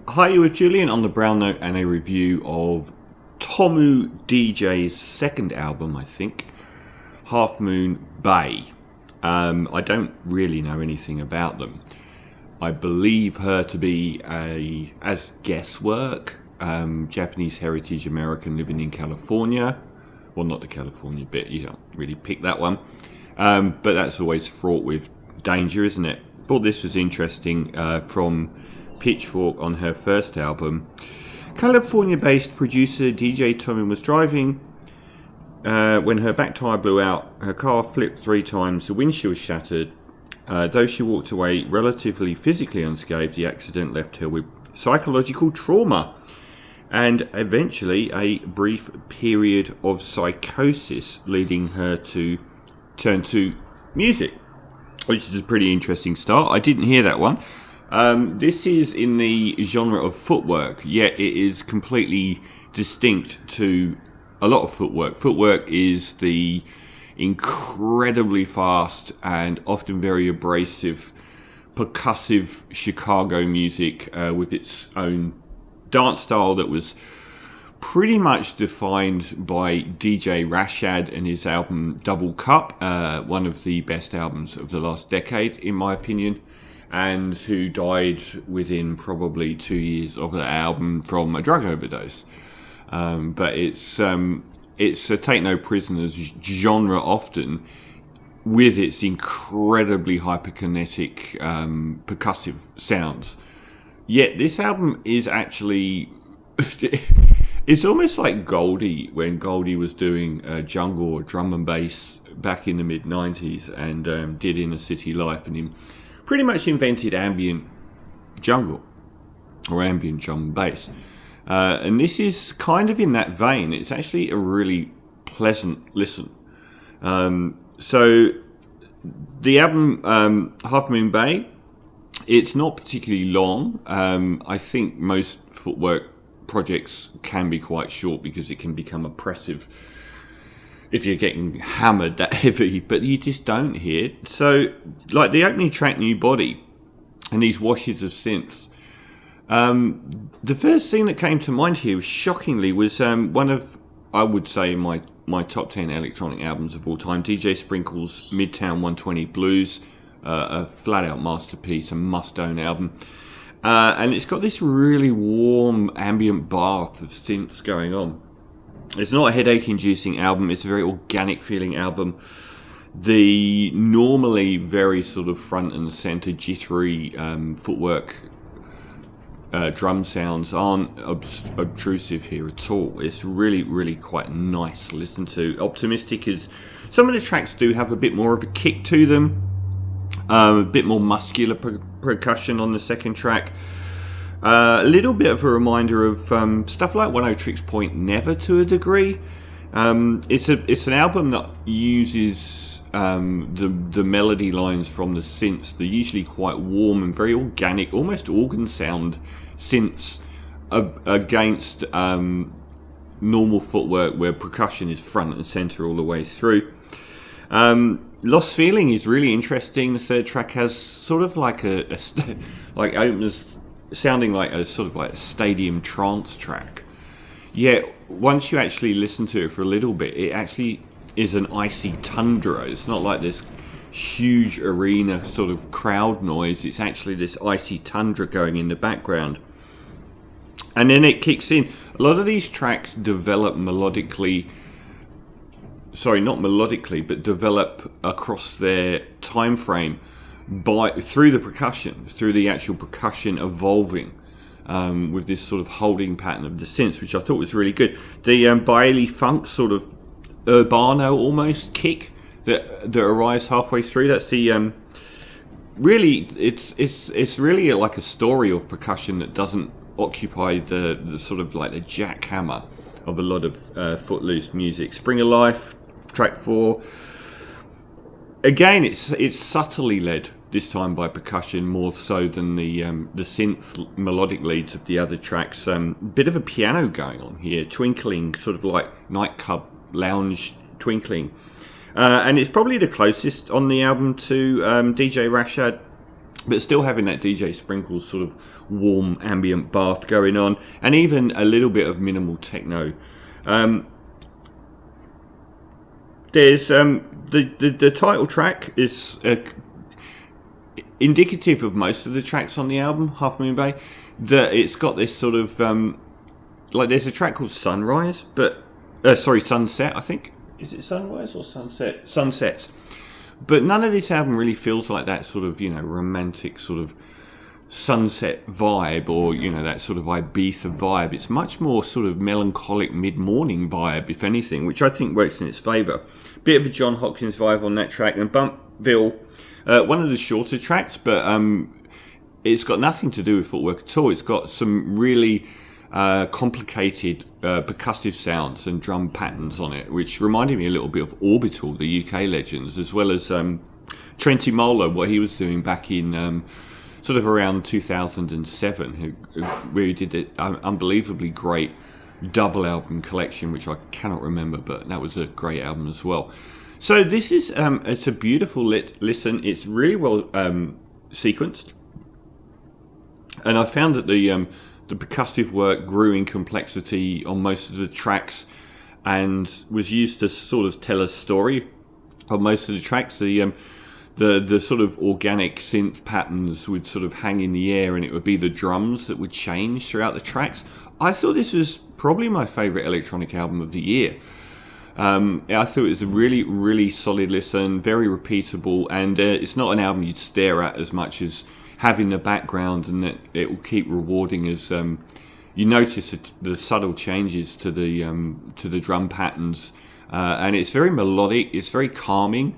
Hi, you with Julian on the Brown Note and a review of Tomu DJ's second album, I think, Half Moon Bay. I don't really know anything about them. I believe her to be as guesswork, Japanese heritage American living in California. Well, not the California bit, you don't really pick that one. But that's always fraught with danger, isn't it? Thought this was interesting from Pitchfork on her first album. California-based producer DJ Tomu was driving when her back tyre blew out. Her car flipped 3 times, the windshield shattered. Though she walked away relatively physically unscathed, the accident left her with psychological trauma and eventually a brief period of psychosis, leading her to turn to music, which is a pretty interesting start. I didn't hear that one. This is in the genre of footwork, yet it is completely distinct to a lot of footwork. Footwork is the incredibly fast and often very abrasive, percussive Chicago music with its own dance style that was pretty much defined by DJ Rashad and his album Double Cup, one of the best albums of the last decade, in my opinion, and who died within probably 2 years of that album from a drug overdose. But it's a take no prisoners genre often, with its incredibly hyperkinetic percussive sounds. Yet this album is actually it's almost like Goldie, when Goldie was doing jungle or drum and bass back in the mid-90s and did Inner City Life, and he pretty much invented ambient jungle or ambient drum and bass. And this is kind of in that vein. It's actually a really pleasant listen. So the album Half Moon Bay, it's not particularly long. I think most footwork projects can be quite short because it can become oppressive if you're getting hammered that heavy, but you just don't hear. So, like the opening track, New Body, and these washes of synths. The first thing that came to mind here, shockingly, was one of, I would say, my top 10 electronic albums of all time, DJ Sprinkle's Midtown 120 Blues, a flat-out masterpiece, a must-own album. And it's got this really warm ambient bath of synths going on. It's not a headache-inducing album. It's a very organic-feeling album. The normally very sort of front and center jittery footwork drum sounds aren't obtrusive here at all. It's really, really quite nice to listen to. Optimistic is, some of the tracks do have a bit more of a kick to them, a bit more muscular percussion on the second track. A little bit of a reminder of stuff like One Tricks Point Never to a degree. It's an album that uses the melody lines from the synths. They're usually quite warm and very organic, almost organ sound synths, against normal footwork where percussion is front and center all the way through. Lost Feeling is really interesting. The third track has sort of like like openers sounding like a sort of like a stadium trance track. Yet once you actually listen to it for a little bit, it actually is an icy tundra. It's not like this huge arena sort of crowd noise. It's actually this icy tundra going in the background. And then it kicks in. A lot of these tracks develop melodically, sorry, not melodically, but develop across their time frame through the percussion, through the actual percussion evolving with this sort of holding pattern of the synths, which I thought was really good. The Bailey Funk sort of urbano almost kick that arrives halfway through. That's the really it's really like a story of percussion that doesn't occupy the sort of like the jackhammer of a lot of Footloose music. Spring of Life, track 4. Again, it's subtly led this time by percussion more so than the synth melodic leads of the other tracks. Bit of a piano going on here, twinkling, sort of like nightclub lounge twinkling. And it's probably the closest on the album to DJ Rashad but still having that DJ Sprinkles sort of warm ambient bath going on, and even a little bit of minimal techno. There's the title track is indicative of most of the tracks on the album, Half Moon Bay. That it's got this sort of like there's a track called Sunrise, but Sunset. I think, is it Sunrise or Sunset? Sunsets. But none of this album really feels like that sort of, romantic sort of sunset vibe, or, that sort of Ibiza vibe. It's much more sort of melancholic mid-morning vibe, if anything, which I think works in its favour. Bit of a John Hopkins vibe on that track. And Bumpville, one of the shorter tracks, but it's got nothing to do with Footwork at all. It's got some really complicated percussive sounds and drum patterns on it, which reminded me a little bit of Orbital, the UK legends, as well as Trenty Mola, what he was doing back in sort of around 2007, where he did an unbelievably great double album collection, which I cannot remember, but that was a great album as well. So this is it's a beautiful listen. It's really well sequenced, and I found that the percussive work grew in complexity on most of the tracks and was used to sort of tell a story on most of the tracks. The sort of organic synth patterns would sort of hang in the air, and it would be the drums that would change throughout the tracks. I thought this was probably my favourite electronic album of the year. I thought it was a really, really solid listen, very repeatable, and it's not an album you'd stare at as much as having the background, and that it will keep rewarding as you notice the subtle changes to the drum patterns, and it's very melodic. It's very calming,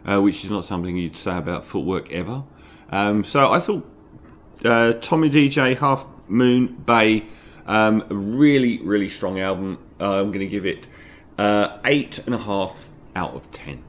which is not something you'd say about Footwork ever. So I thought Tomu DJ Half Moon Bay, a really, really strong album. I'm going to give it 8.5 out of 10.